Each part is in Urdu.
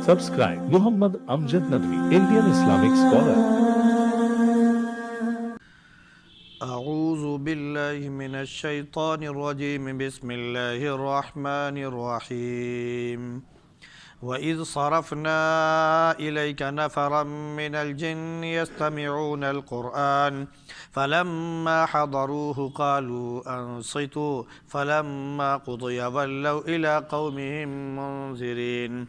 Subscribe Muhammad Amjad Nadwi, Indian Islamic scholar. أعوذ بالله من الشيطان الرجيم بسم الله الرحمن الرحيم وإذ صرفنا إليك نفرا من الجن يستمعون القرآن فلما حضروه قالوا أنصتوا فلما قضي ولوا إلى قومهم منذرين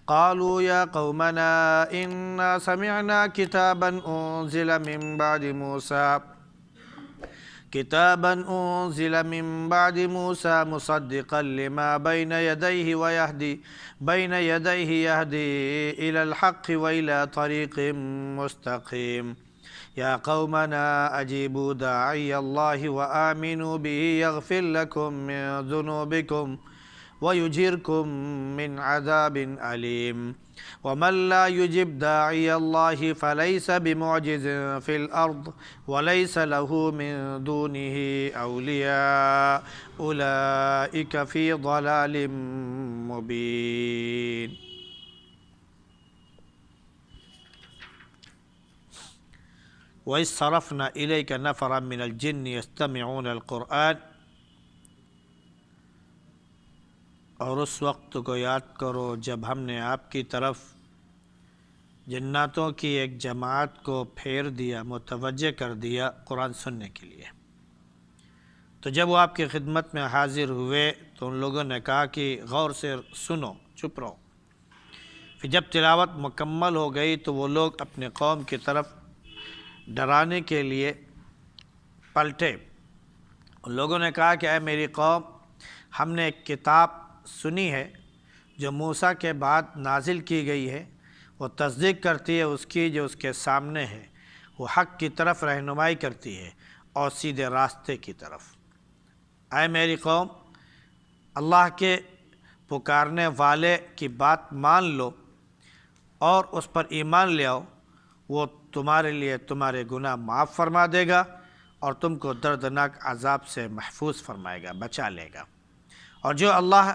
قالوا يا قومنا إنا سمعنا كتابا أنزل من بعد موسى مصدقا لما بين يديه يهدي إلى الحق وإلى طريق مستقيم يا قومنا أجيبوا داعي الله وآمنوا به يغفر لكم من ذنوبكم ويجيركم من عذاب أليم ومن لا يجب داعي الله فليس بمعجز في الأرض وليس له من دونه أولياء أولئك في ضلال مبين. وَإِذْ صَرَفْنَا إِلَيْكَ نَفَرًا مِنَ الْجِنِّ يَسْتَمِعُونَ الْقُرْآنَ، اور اس وقت کو یاد کرو جب ہم نے آپ کی طرف جناتوں کی ایک جماعت کو پھیر دیا، متوجہ کر دیا قرآن سننے کے لیے. تو جب وہ آپ کی خدمت میں حاضر ہوئے تو ان لوگوں نے کہا کہ غور سے سنو، چپ رہو. پھر جب تلاوت مکمل ہو گئی تو وہ لوگ اپنے قوم کی طرف ڈرانے کے لیے پلٹے. ان لوگوں نے کہا کہ اے میری قوم، ہم نے ایک کتاب سنی ہے جو موسیٰ کے بعد نازل کی گئی ہے، وہ تصدیق کرتی ہے اس کی جو اس کے سامنے ہے، وہ حق کی طرف رہنمائی کرتی ہے اور سیدھے راستے کی طرف. اے میری قوم، اللہ کے پکارنے والے کی بات مان لو اور اس پر ایمان لے آؤ، وہ تمہارے لیے تمہارے گناہ معاف فرما دے گا اور تم کو دردناک عذاب سے محفوظ فرمائے گا، بچا لے گا. اور جو اللہ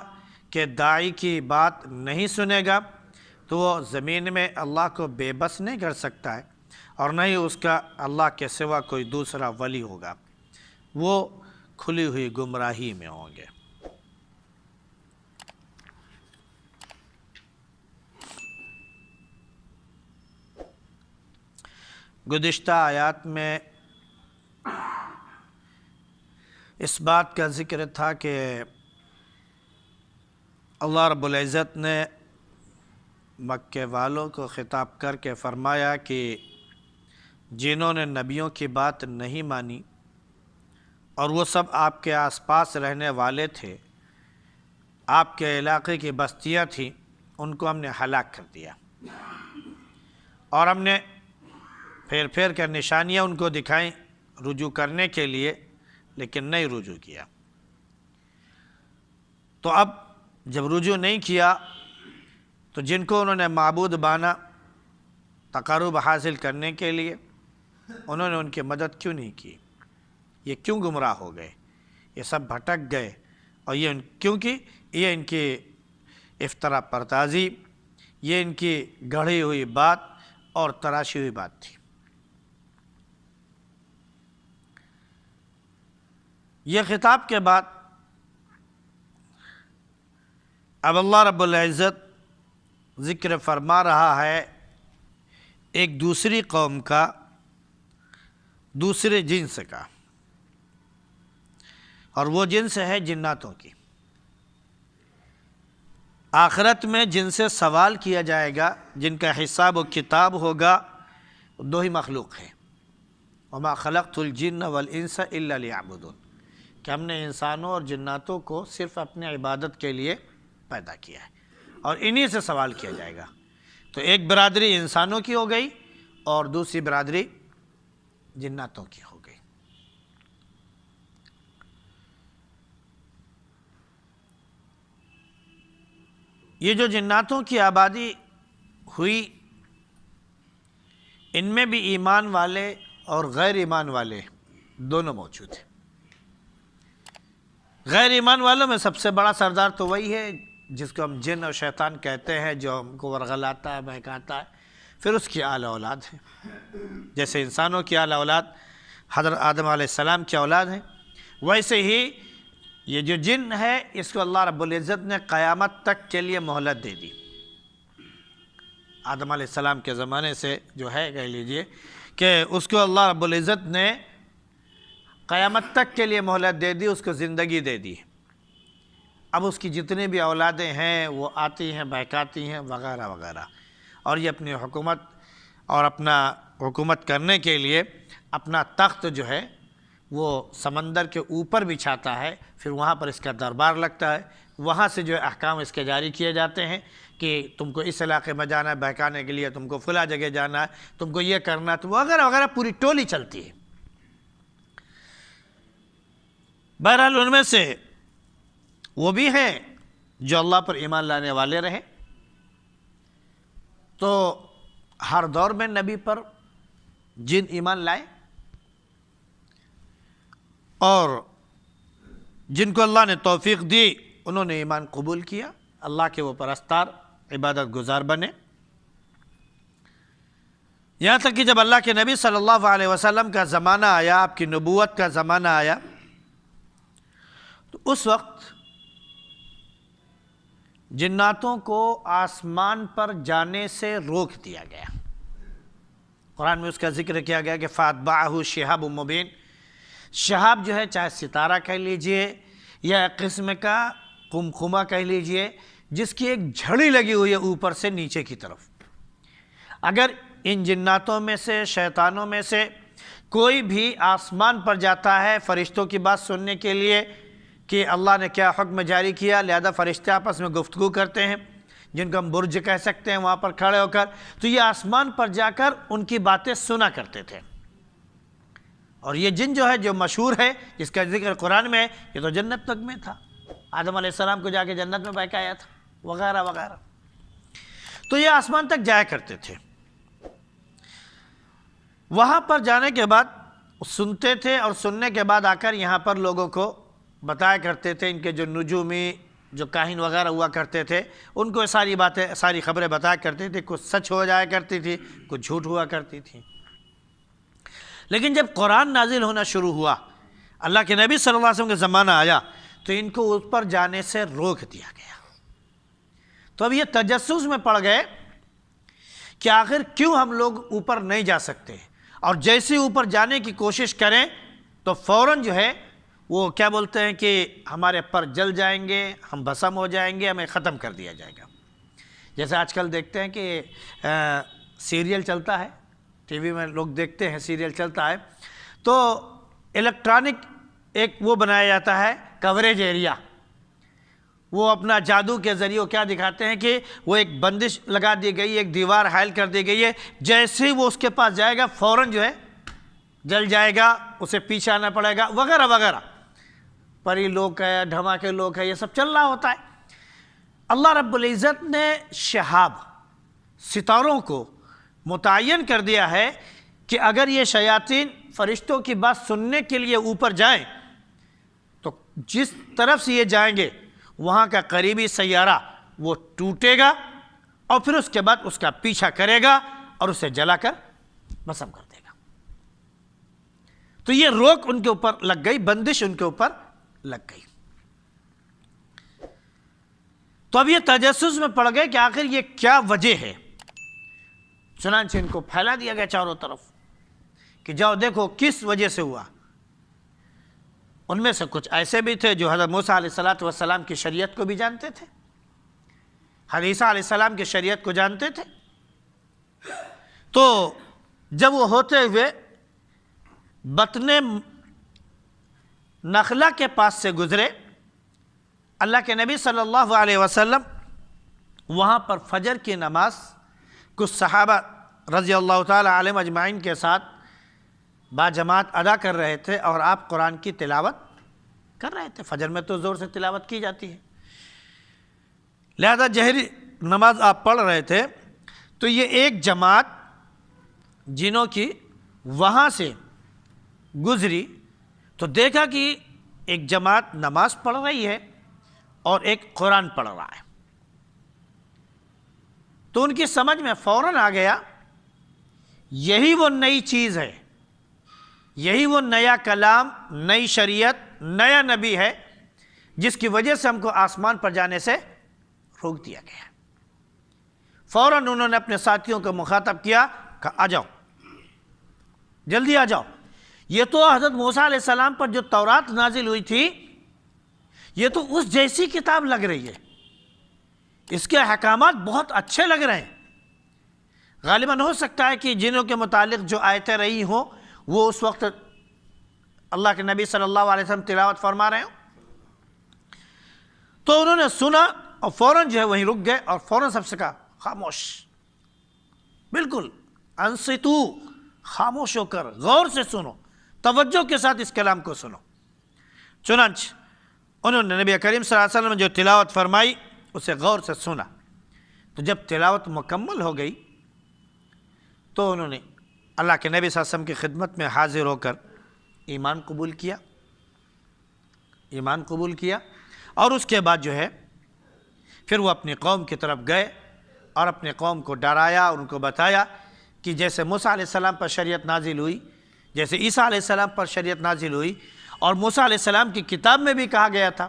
کے داعی کی بات نہیں سنے گا تو وہ زمین میں اللہ کو بے بس نہیں کر سکتا ہے، اور نہ ہی اس کا اللہ کے سوا کوئی دوسرا ولی ہوگا. وہ کھلی ہوئی گمراہی میں ہوں گے. گزشتہ آیات میں اس بات کا ذکر تھا کہ اللہ رب العزت نے مکے والوں کو خطاب کر کے فرمایا کہ جنہوں نے نبیوں کی بات نہیں مانی اور وہ سب آپ کے آس پاس رہنے والے تھے، آپ کے علاقے کی بستیاں تھیں، ان کو ہم نے ہلاک کر دیا. اور ہم نے پھیر پھیر کر نشانیاں ان کو دکھائیں رجوع کرنے کے لیے، لیکن نہیں رجوع کیا. تو اب جب رجوع نہیں کیا تو جن کو انہوں نے معبود مانا تقرب حاصل کرنے کے لیے، انہوں نے ان کی مدد کیوں نہیں کی؟ یہ کیوں گمراہ ہو گئے؟ یہ سب بھٹک گئے. اور یہ کیونکہ یہ ان کی افطرا پردازی، یہ ان کی گڑھی ہوئی بات اور تراشی ہوئی بات تھی. یہ خطاب کے بعد اب اللہ رب العزت ذکر فرما رہا ہے ایک دوسری قوم کا، دوسرے جنس کا، اور وہ جنس ہے جناتوں کی. آخرت میں جن سے سوال کیا جائے گا، جن کا حساب و کتاب ہوگا، دو ہی مخلوق ہیں. وَمَا خَلَقْتُ الْجِنَّ وَالْإِنسَ إِلَّا لِيَعْبُدُونَ، کہ ہم نے انسانوں اور جناتوں کو صرف اپنے عبادت کے لیے پیدا کیا ہے، اور انہی سے سوال کیا جائے گا. تو ایک برادری انسانوں کی ہو گئی اور دوسری برادری جناتوں کی ہو گئی. یہ جو جناتوں کی آبادی ہوئی، ان میں بھی ایمان والے اور غیر ایمان والے دونوں موجود ہیں. غیر ایمان والوں میں سب سے بڑا سردار تو وہی ہے جس کو ہم جن اور شیطان کہتے ہیں، جو ہم کو ورغلاتا ہے، بہکاتا ہے، پھر اس کی اعلیٰ اولاد ہے۔ جیسے انسانوں کی اعلیٰ اولاد حضرت آدم علیہ السلام کی اولاد ہیں، ویسے ہی یہ جو جن ہے اس کو اللہ رب العزت نے قیامت تک کے لیے مہلت دے دی۔ آدم علیہ السلام کے زمانے سے جو ہے کہہ لیجئے کہ اس کو اللہ رب العزت نے قیامت تک کے لیے مہلت دے دی، اس کو زندگی دے دی۔ اب اس کی جتنی بھی اولادیں ہیں وہ آتی ہیں، بہکاتی ہیں وغیرہ وغیرہ، اور یہ اپنی حکومت اور اپنا حکومت کرنے کے لیے اپنا تخت جو ہے وہ سمندر کے اوپر بچھاتا ہے، پھر وہاں پر اس کا دربار لگتا ہے، وہاں سے جو احکام اس کے جاری کیے جاتے ہیں کہ تم کو اس علاقے میں جانا ہے بہکانے کے لیے، تم کو فلاں جگہ جانا ہے، تم کو یہ کرنا ہے، تو وغیرہ وغیرہ پوری ٹولی چلتی ہے۔ بہرحال ان میں سے وہ بھی ہیں جو اللہ پر ایمان لانے والے رہے، تو ہر دور میں نبی پر جن ایمان لائے، اور جن کو اللہ نے توفیق دی انہوں نے ایمان قبول کیا، اللہ کے وہ پرستار عبادت گزار بنے، یہاں تک کہ جب اللہ کے نبی صلی اللہ علیہ وسلم کا زمانہ آیا، آپ کی نبوت کا زمانہ آیا، تو اس وقت جناتوں کو آسمان پر جانے سے روک دیا گیا۔ قرآن میں اس کا ذکر کیا گیا کہ فَأَتْبَعَهُ شِهَابٌ مُبِينٌ۔ شہاب جو ہے چاہے ستارہ کہہ لیجئے یا ایک قسم کا قمقمہ کہہ لیجئے، جس کی ایک جھڑی لگی ہوئی ہے اوپر سے نیچے کی طرف۔ اگر ان جناتوں میں سے، شیطانوں میں سے کوئی بھی آسمان پر جاتا ہے فرشتوں کی بات سننے کے لیے کہ اللہ نے کیا حکم جاری کیا، لہذا فرشتے آپس میں گفتگو کرتے ہیں، جن کو ہم برج کہہ سکتے ہیں، وہاں پر کھڑے ہو کر، تو یہ آسمان پر جا کر ان کی باتیں سنا کرتے تھے۔ اور یہ جن جو ہے جو مشہور ہے، جس کا ذکر قرآن میں ہے، یہ تو جنت تک میں تھا، آدم علیہ السلام کو جا کے جنت میں بہکایا تھا وغیرہ وغیرہ، تو یہ آسمان تک جایا کرتے تھے۔ وہاں پر جانے کے بعد سنتے تھے، اور سننے کے بعد آ کر یہاں پر لوگوں کو بتایا کرتے تھے، ان کے جو نجومی جو کاہن وغیرہ ہوا کرتے تھے ان کو ساری باتیں، ساری خبریں بتایا کرتے تھے، کچھ سچ ہو جایا کرتی تھی، کچھ جھوٹ ہوا کرتی تھی۔ لیکن جب قرآن نازل ہونا شروع ہوا، اللہ کے نبی صلی اللہ علیہ وسلم کا زمانہ آیا، تو ان کو اس پر جانے سے روک دیا گیا۔ تو اب یہ تجسس میں پڑ گئے کہ آخر کیوں ہم لوگ اوپر نہیں جا سکتے، اور جیسے اوپر جانے کی کوشش کریں تو فوراً جو ہے وہ کیا بولتے ہیں کہ ہمارے پر جل جائیں گے، ہم بھسم ہو جائیں گے، ہمیں ختم کر دیا جائے گا۔ جیسے آج کل دیکھتے ہیں کہ سیریل چلتا ہے، ٹی وی میں لوگ دیکھتے ہیں، سیریل چلتا ہے، تو الیکٹرانک ایک وہ بنایا جاتا ہے کوریج ایریا، وہ اپنا جادو کے ذریعے وہ کیا دکھاتے ہیں کہ وہ ایک بندش لگا دی گئی، ایک دیوار حائل کر دی گئی ہے، جیسے ہی وہ اس کے پاس جائے گا فوراً جو ہے جل جائے گا، اسے پیچھے آنا پڑے گا وغیرہ وغیرہ۔ پری لوک ہے، دھماکے لوک ہے، یہ سب چل رہا ہوتا ہے۔ اللہ رب العزت نے شہاب، ستاروں کو متعین کر دیا ہے کہ اگر یہ شیاطین فرشتوں کی بات سننے کے لیے اوپر جائیں تو جس طرف سے یہ جائیں گے وہاں کا قریبی سیارہ وہ ٹوٹے گا، اور پھر اس کے بعد اس کا پیچھا کرے گا اور اسے جلا کر بھسم کر دے گا۔ تو یہ روک ان کے اوپر لگ گئی، بندش ان کے اوپر لگ گئی۔ تو اب یہ تجسس میں پڑ گئے کہ آخر یہ کیا وجہ ہے، چنانچہ ان کو پھیلا دیا گیا چاروں طرف کہ جاؤ دیکھو کس وجہ سے ہوا۔ ان میں سے کچھ ایسے بھی تھے جو حضرت موسیٰ علیہ السلام کی شریعت کو بھی جانتے تھے، حضرت عیسیٰ علیہ السلام کی شریعت کو جانتے تھے، تو جب وہ ہوتے ہوئے بطن نخلہ کے پاس سے گزرے، اللہ کے نبی صلی اللہ علیہ وسلم وہاں پر فجر کی نماز کچھ صحابہ رضی اللہ تعالی علیہم اجمعین کے ساتھ باجماعت ادا کر رہے تھے، اور آپ قرآن کی تلاوت کر رہے تھے۔ فجر میں تو زور سے تلاوت کی جاتی ہے، لہذا جہری نماز آپ پڑھ رہے تھے، تو یہ ایک جماعت جنوں کی وہاں سے گزری، تو دیکھا کہ ایک جماعت نماز پڑھ رہی ہے اور ایک قرآن پڑھ رہا ہے۔ تو ان کی سمجھ میں فوراً آ گیا یہی وہ نئی چیز ہے، یہی وہ نیا کلام، نئی شریعت، نیا نبی ہے جس کی وجہ سے ہم کو آسمان پر جانے سے روک دیا گیا۔ فوراً انہوں نے اپنے ساتھیوں کو مخاطب کیا، کہا آ جاؤ، جلدی آ جاؤ، یہ تو حضرت موسیٰ علیہ السلام پر جو تورات نازل ہوئی تھی یہ تو اس جیسی کتاب لگ رہی ہے، اس کے احکامات بہت اچھے لگ رہے ہیں۔ غالباً ہو سکتا ہے کہ جنوں کے متعلق جو آیتیں رہی ہوں وہ اس وقت اللہ کے نبی صلی اللہ علیہ وسلم تلاوت فرما رہے ہوں۔ تو انہوں نے سنا اور فوراً جو ہے وہیں رک گئے اور فوراً سب سے کہا خاموش، بالکل انصتو، خاموش ہو کر غور سے سنو، توجہ کے ساتھ اس کلام کو سنو۔ چنانچہ انہوں نے نبی کریم صلی اللہ علیہ وسلم جو تلاوت فرمائی اسے غور سے سنا۔ تو جب تلاوت مکمل ہو گئی تو انہوں نے اللہ کے نبی صلی اللہ علیہ وسلم کی خدمت میں حاضر ہو کر ایمان قبول کیا، ایمان قبول کیا، اور اس کے بعد جو ہے پھر وہ اپنی قوم کی طرف گئے اور اپنے قوم کو ڈرایا اور ان کو بتایا کہ جیسے موسیٰ علیہ السلام پر شریعت نازل ہوئی، جیسے عیسیٰ علیہ السلام پر شریعت نازل ہوئی، اور موسیٰ علیہ السلام کی کتاب میں بھی کہا گیا تھا،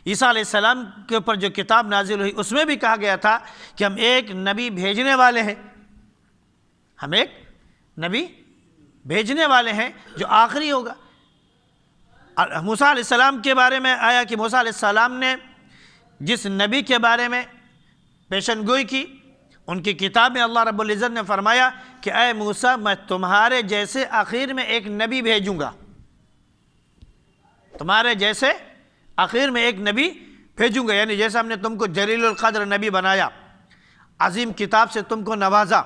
عیسیٰ علیہ السلام کے اوپر جو کتاب نازل ہوئی اس میں بھی کہا گیا تھا کہ ہم ایک نبی بھیجنے والے ہیں، ہم ایک نبی بھیجنے والے ہیں جو آخری ہوگا۔ موسیٰ علیہ السلام کے بارے میں آیا کہ موسیٰ علیہ السلام نے جس نبی کے بارے میں پیشن گوئی کی، ان کی کتاب میں اللہ رب العزت نے فرمایا کہ اے موسیٰ میں تمہارے جیسے آخر میں ایک نبی بھیجوں گا، تمہارے جیسے آخر میں ایک نبی بھیجوں گا، یعنی جیسے ہم نے تم کو جلیل القدر نبی بنایا، عظیم کتاب سے تم کو نوازا،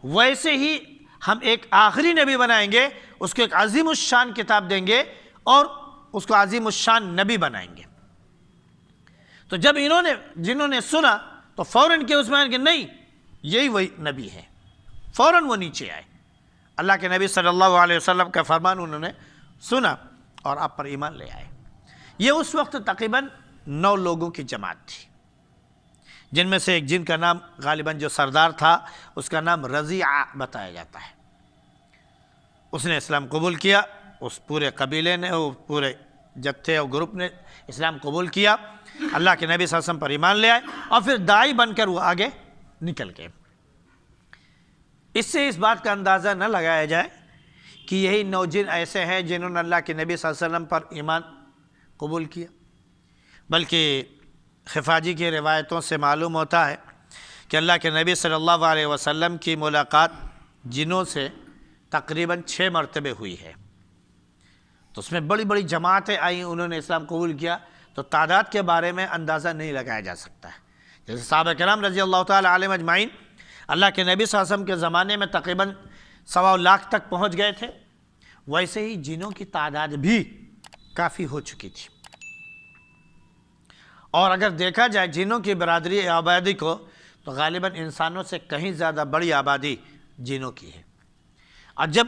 ویسے ہی ہم ایک آخری نبی بنائیں گے، اس کو ایک عظیم الشان کتاب دیں گے اور اس کو عظیم الشان نبی بنائیں گے۔ تو جب جنہوں نے سنا تو فوراً کہ اس میں کہ نہیں یہی وہی نبی ہے، فوراً وہ نیچے آئے، اللہ کے نبی صلی اللہ علیہ وسلم کا فرمان انہوں نے سنا اور آپ پر ایمان لے آئے۔ یہ اس وقت تقریباً 9 لوگوں کی جماعت تھی، جن میں سے ایک جن کا نام غالباً جو سردار تھا اس کا نام رضیعہ بتایا جاتا ہے، اس نے اسلام قبول کیا، اس پورے قبیلے نے، وہ پورے جتھے اور گروپ نے اسلام قبول کیا، اللہ کے نبی صلی اللہ علیہ وسلم پر ایمان لے آئے اور پھر داعی بن کر وہ آگے نکل گئے۔ اس سے اس بات کا اندازہ نہ لگایا جائے کہ یہی 9 جن ایسے ہیں جنہوں نے اللہ کے نبی صلی اللہ علیہ وسلم پر ایمان قبول کیا، بلکہ خفاجی کی روایتوں سے معلوم ہوتا ہے کہ اللہ کے نبی صلی اللہ علیہ وسلم کی ملاقات جنوں سے تقریباً 6 مرتبے ہوئی ہے، تو اس میں بڑی بڑی جماعتیں آئیں، انہوں نے اسلام قبول کیا، تو تعداد کے بارے میں اندازہ نہیں لگایا جا سکتا ہے۔ جیسے صحابہ کرام رضی اللہ تعالیٰ علیہم اجمعین اللہ کے نبی صلی اللہ علیہ وسلم کے زمانے میں تقریباً 1.25 لاکھ تک پہنچ گئے تھے، ویسے ہی جنوں کی تعداد بھی کافی ہو چکی تھی۔ اور اگر دیکھا جائے جنوں کی برادری آبادی کو تو غالباً انسانوں سے کہیں زیادہ بڑی آبادی جنوں کی ہے۔ اور جب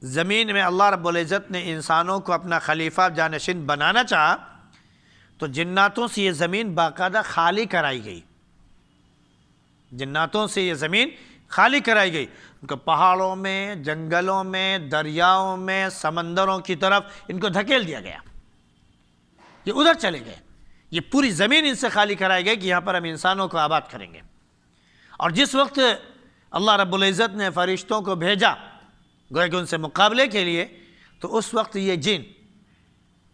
زمین میں اللہ رب العزت نے انسانوں کو اپنا خلیفہ جانشین بنانا چاہا تو جناتوں سے یہ زمین باقاعدہ خالی کرائی گئی، جناتوں سے یہ زمین خالی کرائی گئی، ان کو پہاڑوں میں، جنگلوں میں، دریاؤں میں، سمندروں کی طرف ان کو دھکیل دیا گیا، یہ ادھر چلے گئے، یہ پوری زمین ان سے خالی کرائی گئی کہ یہاں پر ہم انسانوں کو آباد کریں گے۔ اور جس وقت اللہ رب العزت نے فرشتوں کو بھیجا گویا کہ ان سے مقابلے کے لیے، تو اس وقت یہ جن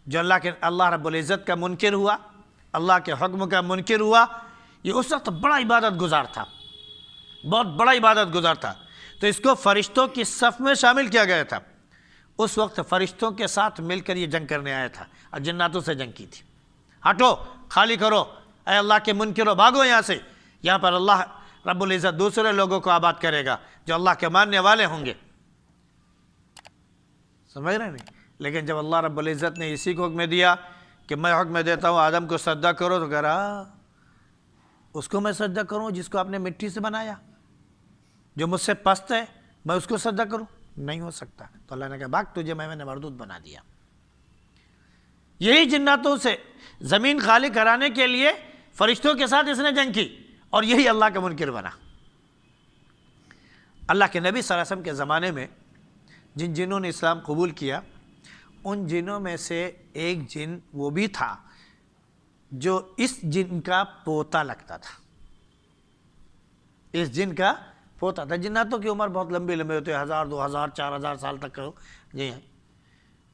جو اللہ رب العزت کا منکر ہوا، اللہ کے حکم کا منکر ہوا، یہ اس وقت بڑا عبادت گزار تھا، بہت بڑا عبادت گزار تھا، تو اس کو فرشتوں کی صف میں شامل کیا گیا تھا۔ اس وقت فرشتوں کے ساتھ مل کر یہ جنگ کرنے آیا تھا اور جناتوں سے جنگ کی تھی، ہٹو، خالی کرو، اے اللہ کے منکرو بھاگو یہاں سے، یہاں پر اللہ رب العزت دوسرے لوگوں کو آباد کرے گا جو اللہ کے ماننے والے ہوں گے۔ سمجھ رہے نہیں؟ لیکن جب اللہ رب العزت نے اسی کو حکم دیا کہ میں حکم دیتا ہوں آدم کو سجدہ کرو، تو کہہ رہا اس کو میں سجدہ کروں جس کو آپ نے مٹی سے بنایا، جو مجھ سے پست ہے، میں اس کو سجدہ کروں؟ نہیں ہو سکتا۔ تو اللہ نے کہا بھاگ، تجھے میں نے مردود بنا دیا۔ یہی جناتوں سے زمین خالی کرانے کے لیے فرشتوں کے ساتھ اس نے جنگ کی، اور یہی اللہ کا منکر بنا۔ اللہ کے نبی صلی اللہ علیہ وسلم کے زمانے میں جن جنوں نے اسلام قبول کیا، ان جنوں میں سے ایک جن وہ بھی تھا جو اس جن کا پوتا لگتا تھا، اس جن کا پوتا تھا۔ جناتوں کی عمر بہت لمبی لمبی ہوتی ہے، 1000 2000 4000 سال تک جی ہیں۔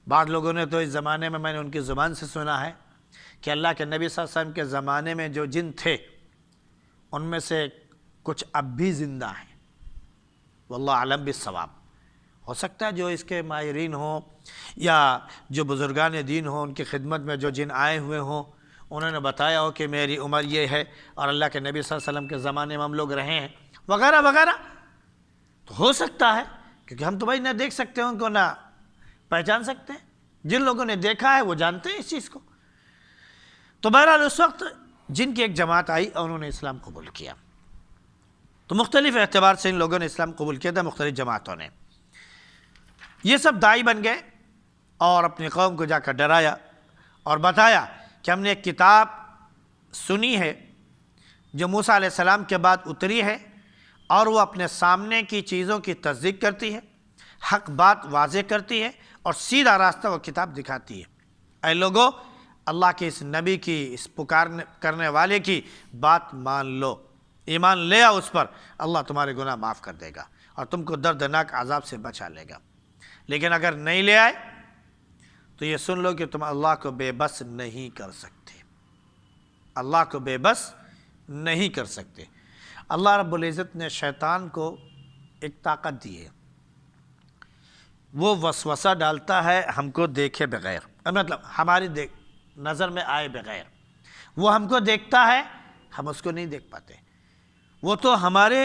بعض لوگوں نے تو اس زمانے میں نے ان کی زبان سے سنا ہے کہ اللہ کے نبی صلی اللہ علیہ وسلم کے زمانے میں جو جن تھے ان میں سے کچھ اب بھی زندہ ہیں، واللہ اعلم بالصواب۔ ہو سکتا ہے جو اس کے ماہرین ہوں یا جو بزرگان دین ہوں، ان کی خدمت میں جو جن آئے ہوئے ہوں، انہوں نے بتایا ہو کہ میری عمر یہ ہے اور اللہ کے نبی صلی اللہ علیہ وسلم کے زمانے میں ہم لوگ رہے ہیں وغیرہ وغیرہ، تو ہو سکتا ہے، کیونکہ ہم تو بھائی نہ دیکھ سکتے ہیں ان کو نہ پہچان سکتے ہیں۔ جن لوگوں نے دیکھا ہے وہ جانتے ہیں اس چیز کو۔ تو بہرحال اس وقت جن کی ایک جماعت آئی اور انہوں نے اسلام قبول کیا، تو مختلف اعتبار سے ان لوگوں نے اسلام قبول کیا تھا، مختلف جماعتوں نے۔ یہ سب داعی بن گئے اور اپنی قوم کو جا کر ڈرایا اور بتایا کہ ہم نے ایک کتاب سنی ہے جو موسیٰ علیہ السلام کے بعد اتری ہے، اور وہ اپنے سامنے کی چیزوں کی تصدیق کرتی ہے، حق بات واضح کرتی ہے اور سیدھا راستہ وہ کتاب دکھاتی ہے۔ اے لوگو، اللہ کے اس نبی کی، اس پکار کرنے والے کی بات مان لو، ایمان لے آؤ اس پر، اللہ تمہارے گناہ معاف کر دے گا اور تم کو دردناک عذاب سے بچا لے گا۔ لیکن اگر نہیں لے آئے تو یہ سن لو کہ تم اللہ کو بے بس نہیں کر سکتے، اللہ کو بے بس نہیں کر سکتے۔ اللہ رب العزت نے شیطان کو ایک طاقت دی ہے، وہ وسوسہ ڈالتا ہے ہم کو دیکھے بغیر، مطلب ہماری نظر میں آئے بغیر۔ وہ ہم کو دیکھتا ہے، ہم اس کو نہیں دیکھ پاتے۔ وہ تو ہمارے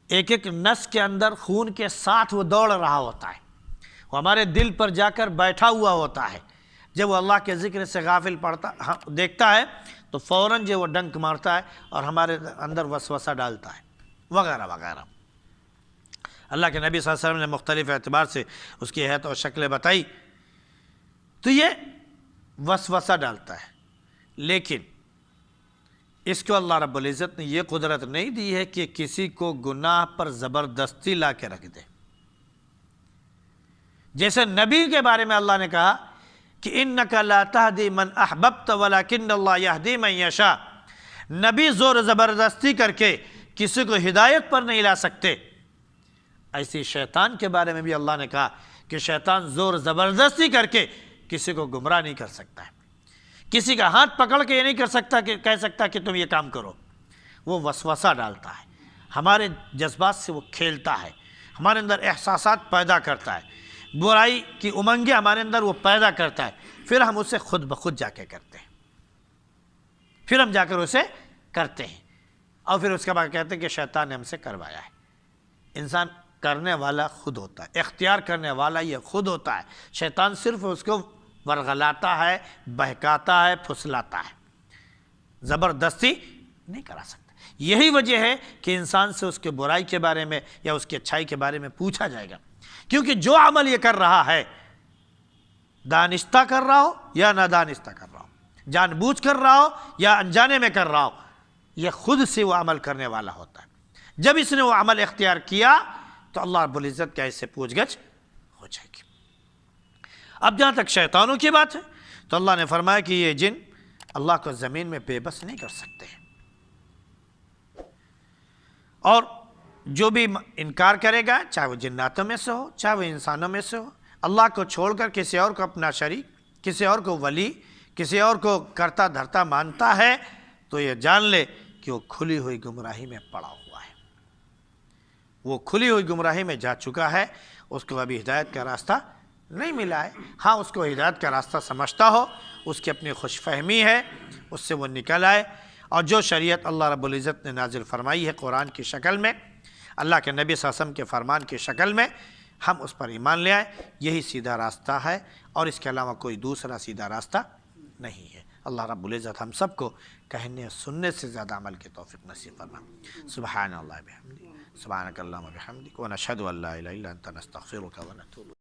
ایک ایک نس کے اندر خون کے ساتھ وہ دوڑ رہا ہوتا ہے، وہ ہمارے دل پر جا کر بیٹھا ہوا ہوتا ہے۔ جب وہ اللہ کے ذکر سے غافل دیکھتا ہے تو فوراً جو وہ ڈنک مارتا ہے اور ہمارے اندر وسوسہ ڈالتا ہے وغیرہ وغیرہ۔ اللہ کے نبی صلی اللہ علیہ وسلم نے مختلف اعتبار سے اس کی حیت اور شکلیں بتائی، تو یہ وسوسہ ڈالتا ہے، لیکن اس کو اللہ رب العزت نے یہ قدرت نہیں دی ہے کہ کسی کو گناہ پر زبردستی لا کے رکھ دے۔ جیسے نبی کے بارے میں اللہ نے کہا کہ اِنَّكَ لَا تَهْدِي مَنْ أَحْبَبْتَ وَلَكِنَّ اللَّهَ يَهْدِي مَنْ يَشَاءُ۔ نبی زور زبردستی کر کے کسی کو ہدایت پر نہیں لا سکتے۔ ایسی شیطان کے بارے میں بھی اللہ نے کہا کہ شیطان زور زبردستی کر کے کسی کو گمراہ نہیں کر سکتا ہے، کسی کا ہاتھ پکڑ کے یہ نہیں کر سکتا کہ کہہ سکتا کہ تم یہ کام کرو۔ وہ وسوسہ ڈالتا ہے، ہمارے جذبات سے وہ کھیلتا ہے، ہمارے اندر احساسات پیدا کرتا ہے، برائی کی امنگیں ہمارے اندر وہ پیدا کرتا ہے، پھر ہم اسے خود بخود جا کے کرتے ہیں، پھر ہم جا کر اسے کرتے ہیں، اور پھر اس کے بعد کہتے ہیں کہ شیطان نے ہم سے کروایا ہے۔ انسان کرنے والا خود ہوتا ہے، اختیار کرنے والا یہ خود ہوتا ہے۔ شیطان صرف اس کو ورغلاتا ہے، بہکاتا ہے، پھسلاتا ہے، زبردستی نہیں کرا سکتا۔ یہی وجہ ہے کہ انسان سے اس کے برائی کے بارے میں یا اس کی اچھائی کے بارے میں پوچھا جائے گا، کیونکہ جو عمل یہ کر رہا ہے، دانستہ کر رہا ہو یا نادانستہ کر رہا ہو، جان بوجھ کر رہا ہو یا انجانے میں کر رہا ہو، یہ خود سے وہ عمل کرنے والا ہوتا ہے۔ جب اس نے وہ عمل اختیار کیا تو اللہ رب العزت کا اس سے پوچھ گچھ ہو جائے گی۔ اب جہاں تک شیطانوں کی بات ہے تو اللہ نے فرمایا کہ یہ جن اللہ کو زمین میں بے بس نہیں کر سکتے، اور جو بھی انکار کرے گا، چاہے وہ جناتوں میں سے ہو چاہے وہ انسانوں میں سے ہو، اللہ کو چھوڑ کر کسی اور کو اپنا شریک، کسی اور کو ولی، کسی اور کو کرتا دھرتا مانتا ہے، تو یہ جان لے کہ وہ کھلی ہوئی گمراہی میں پڑا ہوا ہے، وہ کھلی ہوئی گمراہی میں جا چکا ہے، اس کو ابھی ہدایت کا راستہ نہیں ملا ہے۔ ہاں اس کو ہدایت کا راستہ سمجھتا ہو، اس کی اپنی خوش فہمی ہے، اس سے وہ نکل آئے، اور جو شریعت اللہ رب العزت نے نازل فرمائی ہے قرآن کی شکل میں، اللہ کے نبی صلی اللہ علیہ وسلم کے فرمان کی شکل میں، ہم اس پر ایمان لے آئیں، یہی سیدھا راستہ ہے، اور اس کے علاوہ کوئی دوسرا سیدھا راستہ نہیں ہے۔ اللہ رب العزت ہم سب کو کہنے سننے سے زیادہ عمل کی توفیق نصیب فرمائے۔ سبحان اللہ بحمدہ، سبحانک اللہم وبحمدک، ونشہد ان لا الہ الا انت نستغفرک ونتوب